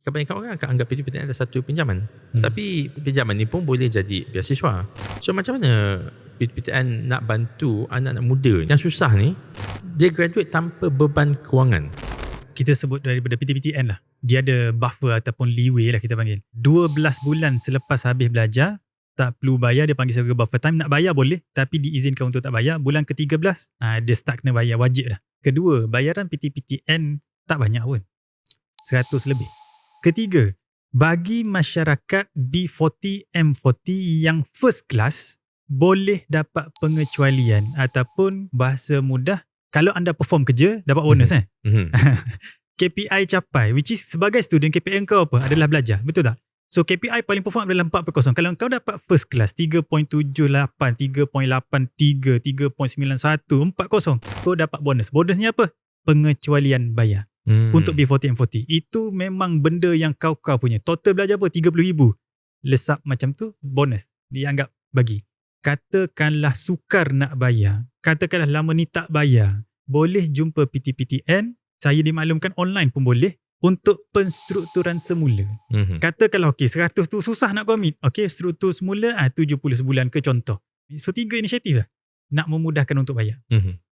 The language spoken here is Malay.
kebanyakan orang akan anggap PTPTN adalah satu pinjaman. Tapi pinjaman ni pun boleh jadi beasiswa. So macam mana PTPTN nak bantu anak-anak muda yang susah ni, dia graduate tanpa beban kewangan? Kita sebut daripada PTPTN lah, dia ada buffer ataupun leeway lah kita panggil. 12 bulan selepas habis belajar, tak perlu bayar, dia panggil sebagai buffer time. Nak bayar boleh, tapi diizinkan untuk tak bayar. Bulan ke-13, dia start kena bayar, wajib dah. Kedua, bayaran PTPTN tak banyak pun, 100 lebih. Ketiga, bagi masyarakat B40, M40 yang first class, boleh dapat pengecualian ataupun bahasa mudah, kalau anda perform kerja, dapat bonus KPI capai, which is sebagai student, KPI kau apa? Adalah belajar, betul tak? So KPI paling perform adalah 4.0. Kalau kau dapat first class 3.78, 3.83, 3.91, 4.0, kau dapat bonus. Bonusnya apa? Pengecualian bayar. Untuk B40 M40. Itu memang benda yang kau punya. Total belajar apa? 30,000. Lesap macam tu, bonus. Dianggap bagi. Katakanlah sukar nak bayar. Katakanlah lama ni tak bayar. Boleh jumpa PTPTN. Saya dimaklumkan online pun boleh. Untuk penstrukturan semula. Katakanlah 100 tu susah nak komit. Struktur semula 70 sebulan ke contoh. So 3 inisiatif lah nak memudahkan untuk bayar.